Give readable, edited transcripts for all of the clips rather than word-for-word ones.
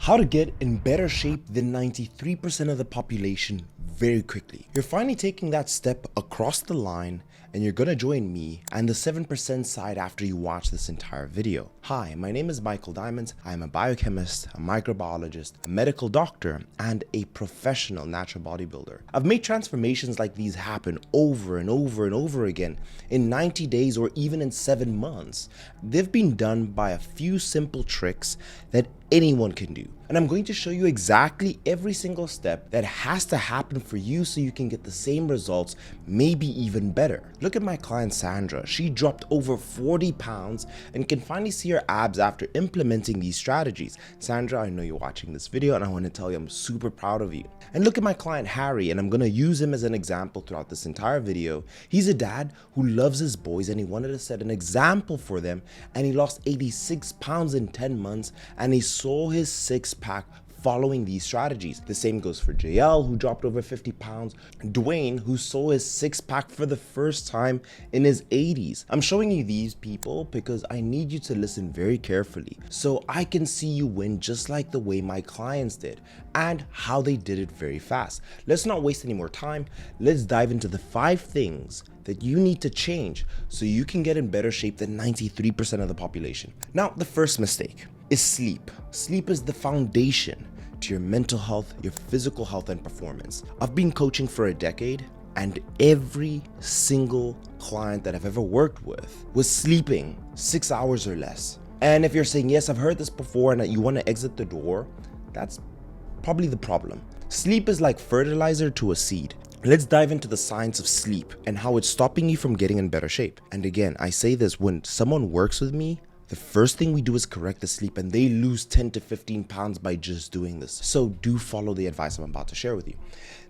How to get in better shape than 93% of the population very quickly. You're finally taking that step across the line and you're gonna join me and the 7% side after you watch this entire video. Hi, my name is Michael Diamonds. I'm a biochemist, a microbiologist, a medical doctor, and a professional natural bodybuilder. I've made transformations like these happen over and over and over again in 90 days or even in 7 months. They've been done by a few simple tricks that anyone can do. And I'm going to show you exactly every single step that has to happen for you so you can get the same results, maybe even better. Look at my client Sandra. She dropped over 40 pounds and can finally see her abs after implementing these strategies. Sandra, I know you're watching this video and I want to tell you I'm super proud of you. And look at my client Harry, and I'm going to use him as an example throughout this entire video. He's a dad who loves his boys and he wanted to set an example for them, and he lost 86 pounds in 10 months and he saw his six-pack following these strategies. The same goes for JL, who dropped over 50 pounds, Dwayne, who saw his six-pack for the first time in his 80s. I'm showing you these people because I need you to listen very carefully so I can see you win just like the way my clients did and how they did it very fast. Let's not waste any more time. Let's dive into the 5 things that you need to change so you can get in better shape than 93% of the population. Now, the first mistake is sleep. Sleep is the foundation to your mental health, your physical health, and performance. I've been coaching for a decade, and every single client that I've ever worked with was sleeping 6 hours or less. And if you're saying, yes, I've heard this before and that you want to exit the door, that's probably the problem. Sleep is like fertilizer to a seed. Let's dive into the science of sleep and how it's stopping you from getting in better shape. And again, I say this, when someone works with me, the first thing we do is correct the sleep, and they lose 10 to 15 pounds by just doing this. So do follow the advice I'm about to share with you.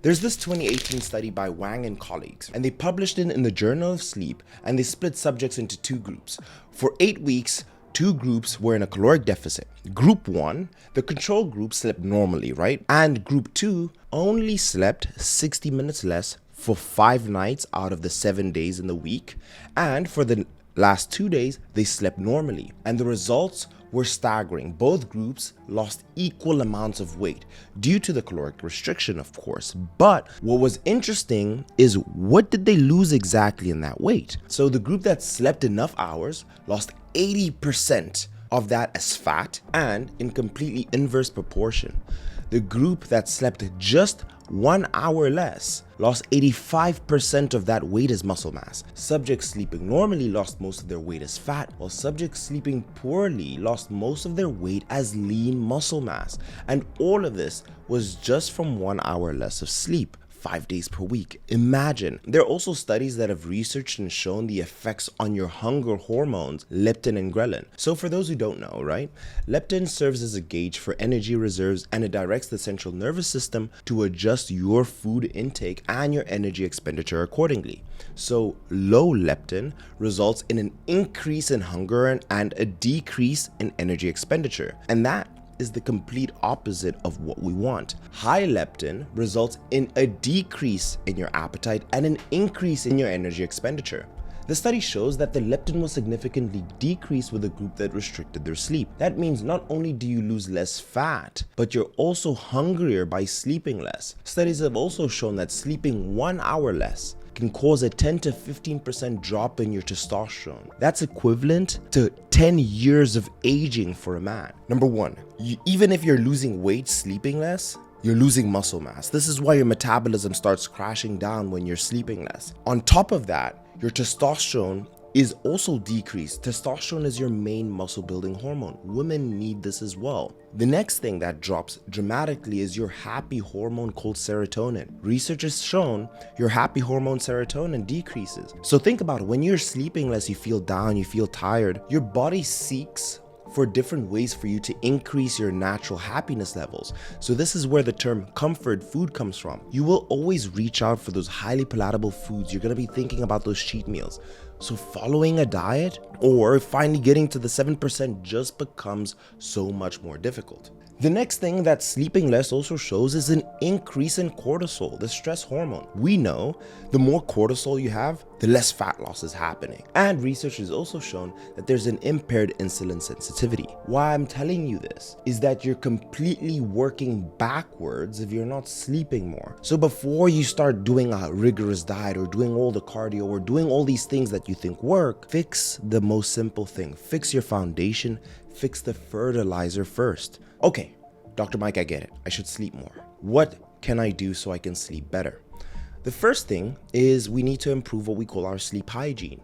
There's this 2018 study by Wang and colleagues, and they published it in the Journal of Sleep, and they split subjects into 2 groups. For 8 weeks, 2 groups were in a caloric deficit. Group 1, the control group, slept normally, right? And group 2 only slept 60 minutes less for 5 nights out of the 7 days in the week. And for the last 2 days, they slept normally. And the results were staggering. Both groups lost equal amounts of weight due to the caloric restriction, of course. But what was interesting is, what did they lose exactly in that weight? So the group that slept enough hours lost 80% of that as fat, and in completely inverse proportion, the group that slept just 1 hour less lost 85% of that weight as muscle mass. Subjects sleeping normally lost most of their weight as fat, while subjects sleeping poorly lost most of their weight as lean muscle mass. And all of this was just from 1 hour less of sleep, 5 days per week. Imagine. There are also studies that have researched and shown the effects on your hunger hormones, leptin and ghrelin. So for those who don't know, right, leptin serves as a gauge for energy reserves, and it directs the central nervous system to adjust your food intake and your energy expenditure accordingly. So low leptin results in an increase in hunger and a decrease in energy expenditure. And that is the complete opposite of what we want. High leptin results in a decrease in your appetite and an increase in your energy expenditure. The study shows that the leptin was significantly decreased with a group that restricted their sleep. That means not only do you lose less fat, but you're also hungrier by sleeping less. Studies have also shown that sleeping 1 hour less can cause a 10 to 15% drop in your testosterone. That's equivalent to 10 years of aging for a man. Number 1, even if you're losing weight sleeping less, you're losing muscle mass. This is why your metabolism starts crashing down when you're sleeping less. On top of that, your testosterone is also decreased. Testosterone is your main muscle building hormone. Women need this as well. The next thing that drops dramatically is your happy hormone called serotonin. Research has shown your happy hormone serotonin decreases. So think about it. When you're sleeping less, you feel down, you feel tired, your body seeks for different ways for you to increase your natural happiness levels. So this is where the term comfort food comes from. You will always reach out for those highly palatable foods. You're going to be thinking about those cheat meals. So following a diet or finally getting to the 7% just becomes so much more difficult. The next thing that sleeping less also shows is an increase in cortisol, the stress hormone. We know the more cortisol you have, the less fat loss is happening. And research has also shown that there's an impaired insulin sensitivity. Why I'm telling you this is that you're completely working backwards if you're not sleeping more. So before you start doing a rigorous diet or doing all the cardio or doing all these things that you think work, fix the most simple thing. Fix your foundation, fix the fertilizer first. Okay, Dr. Mike, I get it. I should sleep more. What can I do so I can sleep better? The first thing is we need to improve what we call our sleep hygiene.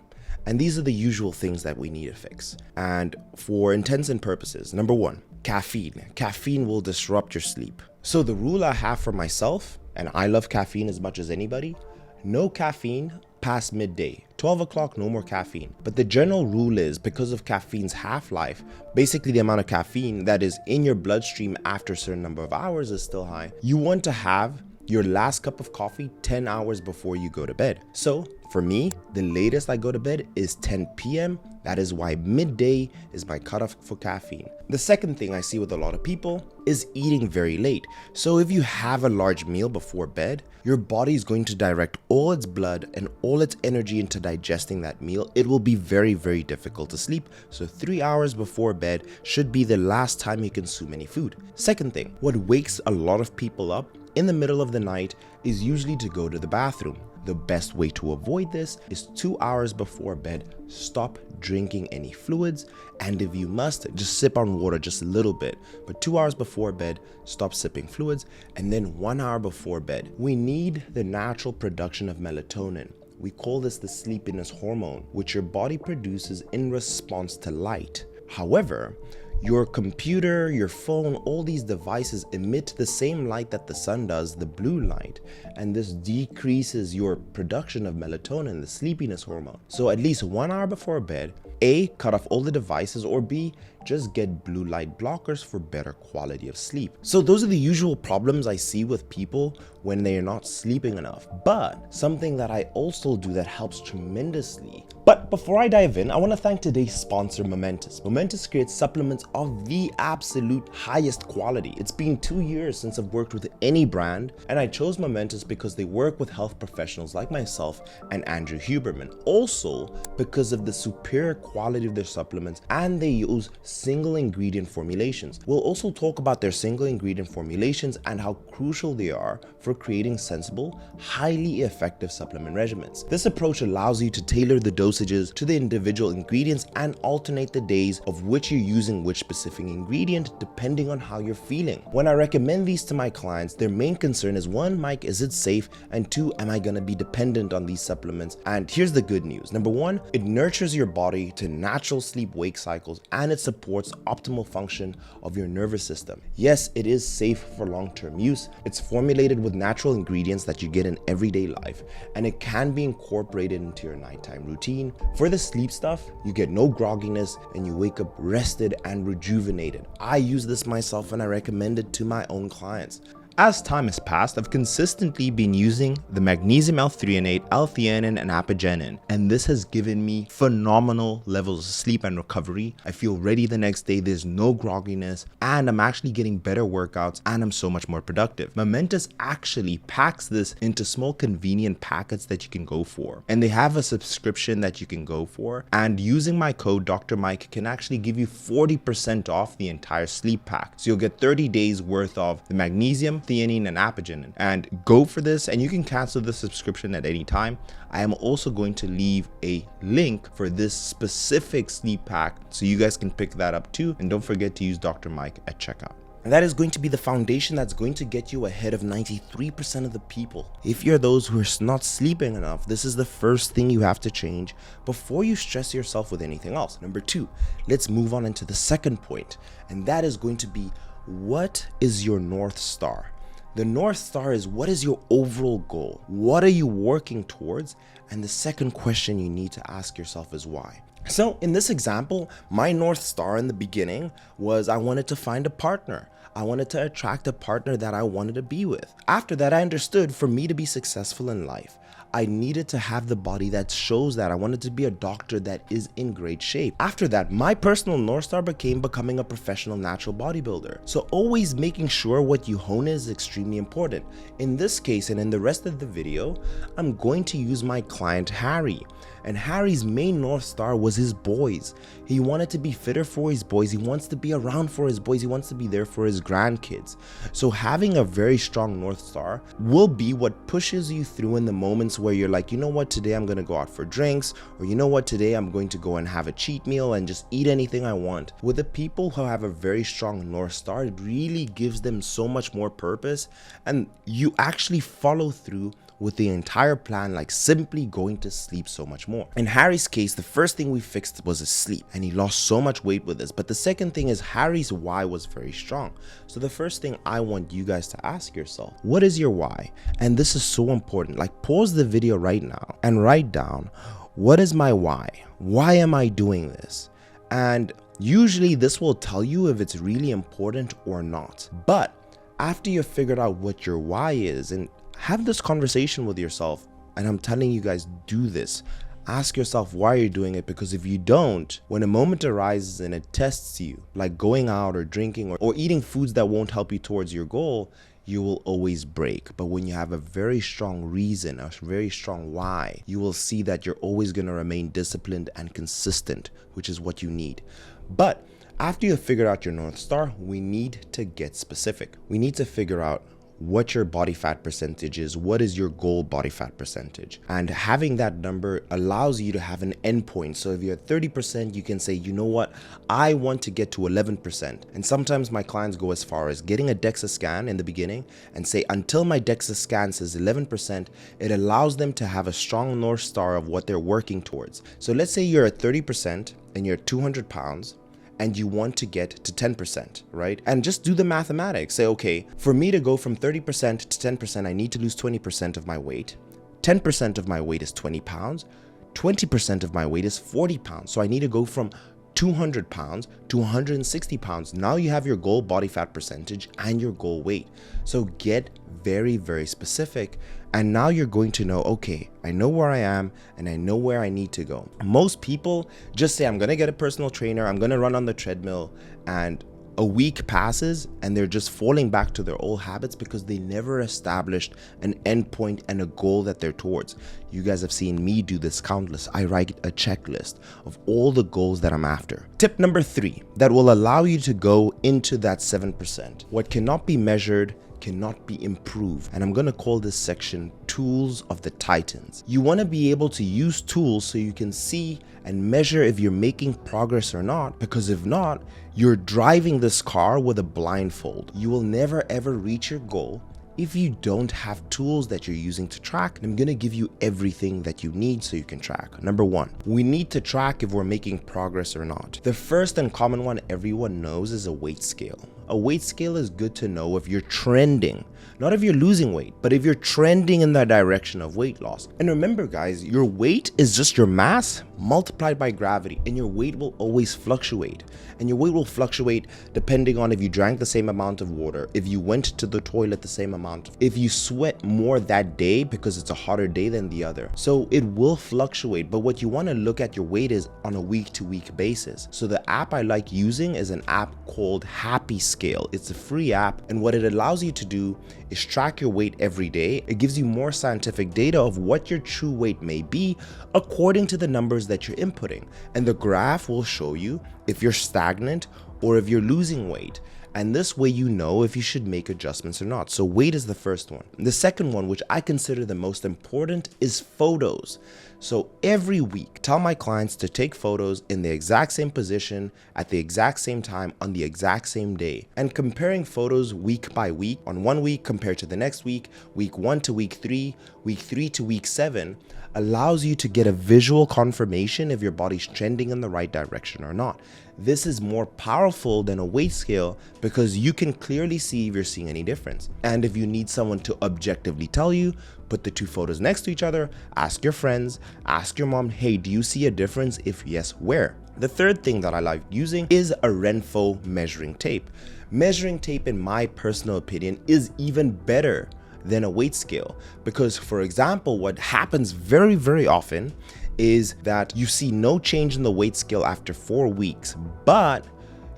And these are the usual things that we need to fix. And for intents and purposes, number one, caffeine. Caffeine will disrupt your sleep. So the rule I have for myself, and I love caffeine as much as anybody, no caffeine past midday. 12 o'clock, no more caffeine. But the general rule is because of caffeine's half-life, basically the amount of caffeine that is in your bloodstream after a certain number of hours is still high. You want to have your last cup of coffee 10 hours before you go to bed. So for me, the latest I go to bed is 10 p.m. That is why midday is my cutoff for caffeine. The second thing I see with a lot of people is eating very late. So if you have a large meal before bed, your body is going to direct all its blood and all its energy into digesting that meal. It will be very, very difficult to sleep. So 3 hours before bed should be the last time you consume any food. Second thing, what wakes a lot of people up in the middle of the night is usually to go to the bathroom. The best way to avoid this is 2 hours before bed, stop drinking any fluids, and if you must, just sip on water just a little bit. But 2 hours before bed, stop sipping fluids, and then 1 hour before bed. We need the natural production of melatonin. We call this the sleepiness hormone, which your body produces in response to light. However, your computer, your phone, all these devices emit the same light that the sun does, the blue light, and this decreases your production of melatonin, the sleepiness hormone. So at least 1 hour before bed, A, cut off all the devices, or B, just get blue light blockers for better quality of sleep. So those are the usual problems I see with people when they are not sleeping enough. But something that I also do that helps tremendously. But before I dive in, I want to thank today's sponsor, Momentous. Momentous creates supplements of the absolute highest quality. It's been 2 years since I've worked with any brand, and I chose Momentous because they work with health professionals like myself and Andrew Huberman. Also, because of the superior quality of their supplements, and they use single ingredient formulations. We'll also talk about their single ingredient formulations and how crucial they are for creating sensible, highly effective supplement regimens. This approach allows you to tailor the dosages to the individual ingredients and alternate the days of which you're using which specific ingredient depending on how you're feeling. When I recommend these to my clients, their main concern is 1, Mike, is it safe? And 2, am I gonna be dependent on these supplements? And here's the good news. Number 1, it nurtures your body to natural sleep-wake cycles, and it supports optimal function of your nervous system. Yes, it is safe for long-term use. It's formulated with natural ingredients that you get in everyday life, and it can be incorporated into your nighttime routine. For the sleep stuff, you get no grogginess and you wake up rested and rejuvenated. I use this myself and I recommend it to my own clients. As time has passed, I've consistently been using the magnesium L-threonate, L-theanine, and apigenin, and this has given me phenomenal levels of sleep and recovery. I feel ready the next day, there's no grogginess, and I'm actually getting better workouts, and I'm so much more productive. Momentous actually packs this into small convenient packets that you can go for, and they have a subscription that you can go for, and using my code Dr. Mike can actually give you 40% off the entire sleep pack. So you'll get 30 days worth of the magnesium, theanine, and apigenin, and go for this, and you can cancel the subscription at any time. I am also going to leave a link for this specific sleep pack so you guys can pick that up too, and don't forget to use Dr. Mike at checkout. And that is going to be the foundation that's going to get you ahead of 93% of the people. If you're those who are not sleeping enough, this is the first thing you have to change before you stress yourself with anything else. Number 2, let's move on into the second point, and that is going to be, what is your North Star? The North Star is, what is your overall goal? What are you working towards? And the second question you need to ask yourself is why. So in this example, my North Star in the beginning was I wanted to find a partner. I wanted to attract a partner that I wanted to be with. After that, I understood for me to be successful in life, I needed to have the body that shows that. I wanted to be a doctor that is in great shape. After that, my personal North Star became becoming a professional natural bodybuilder. So always making sure what you hone is extremely important. In this case and in the rest of the video, I'm going to use my client Harry. And Harry's main North Star was his boys. He wanted to be fitter for his boys. He wants to be around for his boys. He wants to be there for his grandkids. So having a very strong North Star will be what pushes you through in the moments where you're like, you know what, today I'm going to go out for drinks, or you know what, today I'm going to go and have a cheat meal and just eat anything I want. With the people who have a very strong North Star, it really gives them so much more purpose, and you actually follow through with the entire plan, like simply going to sleep so much more. In Harry's case, the first thing we fixed was his sleep, and he lost so much weight with this. But the second thing is Harry's why was very strong. So the first thing I want you guys to ask yourself, what is your why? And this is so important. Like, pause the video right now and write down, what is my why? Why am I doing this? And usually this will tell you if it's really important or not. But after you've figured out what your why is, and have this conversation with yourself, and I'm telling you guys, do this. Ask yourself why you're doing it, because if you don't, when a moment arises and it tests you, like going out or drinking or eating foods that won't help you towards your goal, you will always break. But when you have a very strong reason, a very strong why, you will see that you're always going to remain disciplined and consistent, which is what you need. But after you've figured out your North Star, we need to get specific. We need to figure out what your body fat percentage is, what is your goal body fat percentage, and having that number allows you to have an endpoint. So if you're at 30%, you can say, you know what, I want to get to 11%. And sometimes my clients go as far as getting a DEXA scan in the beginning and say, until my DEXA scan says 11%, it allows them to have a strong North Star of what they're working towards. So let's say you're at 30% and you're 200 pounds, and you want to get to 10%, right? And just do the mathematics. Say, okay, for me to go from 30% to 10%, I need to lose 20% of my weight. 10% of my weight is 20 pounds. 20% of my weight is 40 pounds. So I need to go from 200 pounds to 160 pounds. Now you have your goal body fat percentage and your goal weight. So get very, very specific. And now you're going to know, okay, I know where I am and I know where I need to go. Most people just say, I'm going to get a personal trainer, I'm going to run on the treadmill, and a week passes and they're just falling back to their old habits because they never established an endpoint and a goal that they're towards. You guys have seen me do this countless. I write a checklist of all the goals that I'm after. Tip number 3 that will allow you to go into that 7%. What cannot be measured cannot be improved. And I'm going to call this section Tools of the Titans. You want to be able to use tools so you can see and measure if you're making progress or not, because if not, you're driving this car with a blindfold. You will never ever reach your goal if you don't have tools that you're using to track. And I'm going to give you everything that you need so you can track. Number 1, we need to track if we're making progress or not. The first and common one everyone knows is a weight scale. A weight scale is good to know if you're trending, not if you're losing weight, but if you're trending in the direction of weight loss. And remember guys, your weight is just your mass multiplied by gravity, and your weight will always fluctuate. And your weight will fluctuate depending on if you drank the same amount of water, if you went to the toilet the same amount, if you sweat more that day because it's a hotter day than the other. So it will fluctuate, but what you want to look at your weight is on a week-to-week basis. So the app I like using is an app called Happy Scale. It's a free app, and what it allows you to do is track your weight every day. It gives you more scientific data of what your true weight may be according to the numbers that you're inputting, and the graph will show you if you're stagnant or if you're losing weight. And this way you know if you should make adjustments or not. So weight is the first one. The second one, which I consider the most important, is photos. So every week, tell my clients to take photos in the exact same position, at the exact same time, on the exact same day. And comparing photos week by week, on one week compared to the next week 1 to week 3, week 3 to week 7, allows you to get a visual confirmation if your body's trending in the right direction or not. This is more powerful than a weight scale because you can clearly see if you're seeing any difference. And if you need someone to objectively tell you, put the two photos next to each other, ask your friends, ask your mom, hey, do you see a difference? If yes, where? The third thing that I like using is a Renpho measuring tape. Measuring tape, in my personal opinion, is even better than a weight scale because, for example, what happens very, very often is that you see no change in the weight scale after 4 weeks, but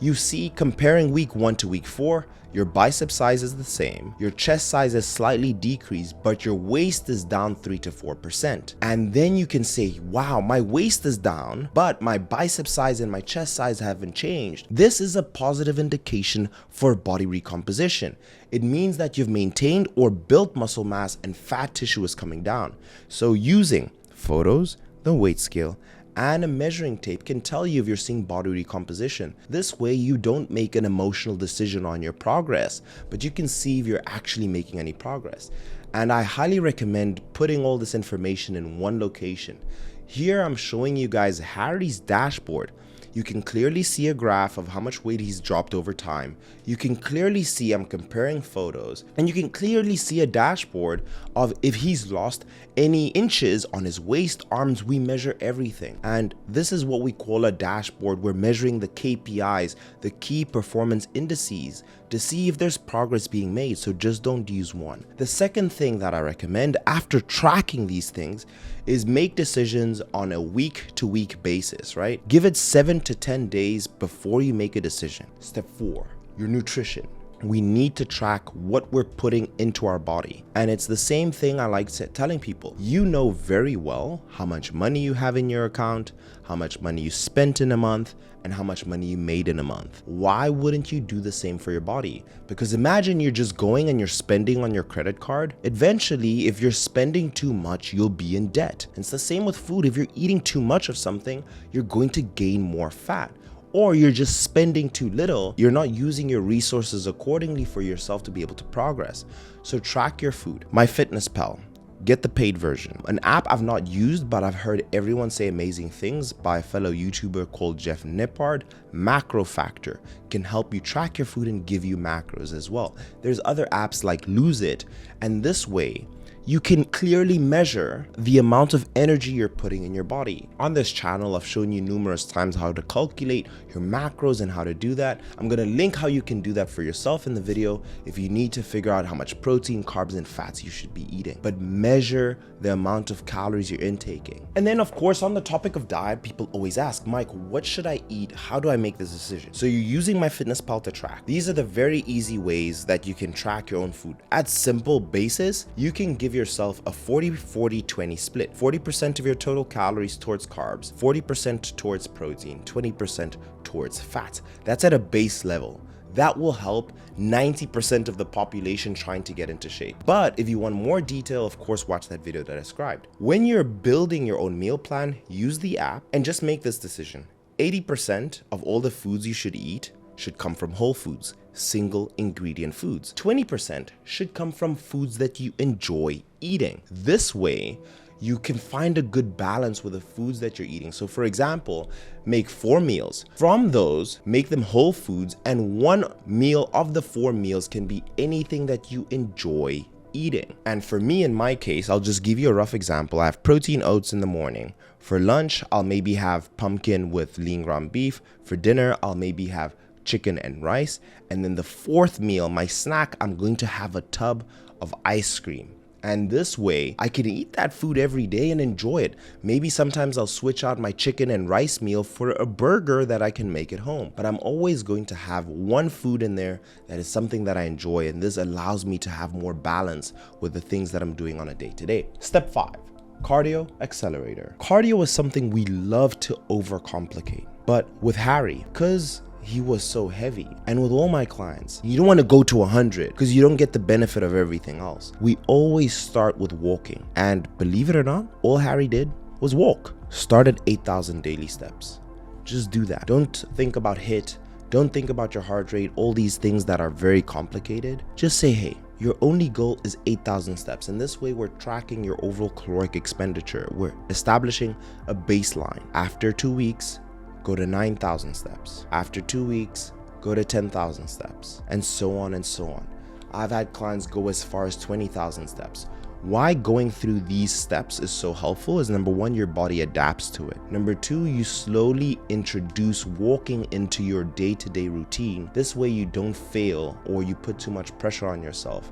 you see, comparing week 1 to week 4, your bicep size is the same, your chest size is slightly decreased, but your waist is down 3 to 4%. And then you can say, wow, my waist is down, but my bicep size and my chest size haven't changed. This is a positive indication for body recomposition. It means that you've maintained or built muscle mass and fat tissue is coming down. So using photos, the weight scale, and a measuring tape can tell you if you're seeing body recomposition. This way you don't make an emotional decision on your progress, but you can see if you're actually making any progress. And I highly recommend putting all this information in one location. Here I'm showing you guys Harry's dashboard. You can clearly see a graph of how much weight he's dropped over time. You can clearly see I'm comparing photos, and you can clearly see a dashboard of if he's lost any inches on his waist, arms. We measure everything. And this is what we call a dashboard. We're measuring the KPIs, the key performance indices, to see if there's progress being made. So just don't use one. The second thing that I recommend after tracking these things is make decisions on a week-to-week basis, right? Give it 7 to 10 days before you make a decision. Step 4, your nutrition. We need to track what we're putting into our body. And it's the same thing I like telling people. You know very well how much money you have in your account, how much money you spent in a month, and how much money you made in a month. Why wouldn't you do the same for your body? Because imagine you're just going and you're spending on your credit card. Eventually, if you're spending too much, you'll be in debt. And it's the same with food. If you're eating too much of something, you're going to gain more fat. Or you're just spending too little, you're not using your resources accordingly for yourself to be able to progress. So track your food. MyFitnessPal, get the paid version. An app I've not used, but I've heard everyone say amazing things by a fellow YouTuber called Jeff Nippard. Macro Factor can help you track your food and give you macros as well. There's other apps like Lose It, and this way, you can clearly measure the amount of energy you're putting in your body. On this channel, I've shown you numerous times how to calculate your macros and how to do that. I'm gonna link how you can do that for yourself in the video if you need to figure out how much protein, carbs, and fats you should be eating. But measure the amount of calories you're intaking. And then of course, on the topic of diet, people always ask, Mike, what should I eat? How do I make this decision? So you're using MyFitnessPal to track. These are the very easy ways that you can track your own food. At simple basis, you can give yourself a 40-40-20 split. 40% of your total calories towards carbs, 40% towards protein, 20% towards fat. That's at a base level. That will help 90% of the population trying to get into shape. But if you want more detail, of course, watch that video that I described. When you're building your own meal plan, use the app and just make this decision. 80% of all the foods you should eat should come from whole foods, single ingredient foods. 20% should come from foods that you enjoy eating. This way, you can find a good balance with the foods that you're eating. So for example, make 4 meals. From those, make them whole foods, and 1 meal of the 4 meals can be anything that you enjoy eating. And for me, in my case, I'll just give you a rough example. I have protein oats in the morning. For lunch, I'll maybe have pumpkin with lean ground beef. For dinner, I'll maybe have chicken and rice. And then the 4th meal, my snack, I'm going to have a tub of ice cream. And this way, I can eat that food every day and enjoy it. Maybe sometimes I'll switch out my chicken and rice meal for a burger that I can make at home. But I'm always going to have 1 food in there that is something that I enjoy. And this allows me to have more balance with the things that I'm doing on a day-to-day. Step 5, cardio accelerator. Cardio is something we love to overcomplicate. But with Harry, because he was so heavy, and with all my clients, you don't want to go to 100 because you don't get the benefit of everything else. We always start with walking, and believe it or not, all Harry did was walk. Start at 8,000 daily steps. Just do that. Don't think about HIIT. Don't think about your heart rate, all these things that are very complicated. Just say, hey, your only goal is 8,000 steps. And this way we're tracking your overall caloric expenditure. We're establishing a baseline. After 2 weeks, go to 9,000 steps. After 2 weeks, go to 10,000 steps, and so on and so on. I've had clients go as far as 20,000 steps. Why going through these steps is so helpful is number one, your body adapts to it. Number two, you slowly introduce walking into your day-to-day routine. This way you don't fail or you put too much pressure on yourself.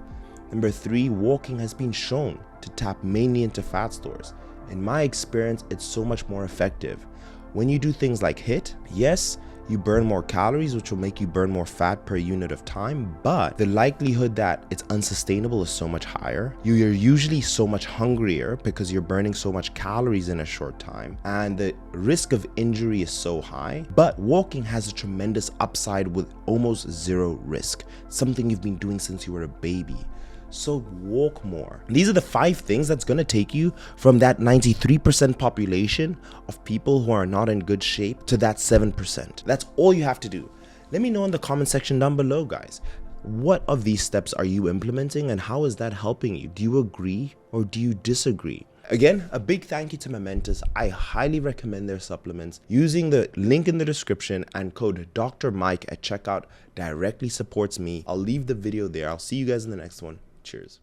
Number three, walking has been shown to tap mainly into fat stores. In my experience, it's so much more effective. When you do things like HIIT, yes, you burn more calories, which will make you burn more fat per unit of time, but the likelihood that it's unsustainable is so much higher. You're usually so much hungrier because you're burning so much calories in a short time, and the risk of injury is so high. But walking has a tremendous upside with almost zero risk, something you've been doing since you were a baby. So walk more. These are the 5 things that's going to take you from that 93% population of people who are not in good shape to that 7%. That's all you have to do. Let me know in the comment section down below, guys. What of these steps are you implementing and how is that helping you? Do you agree or do you disagree? Again, a big thank you to my mentors. I highly recommend their supplements. Using the link in the description and code Dr. Mike at checkout directly supports me. I'll leave the video there. I'll see you guys in the next one. Cheers.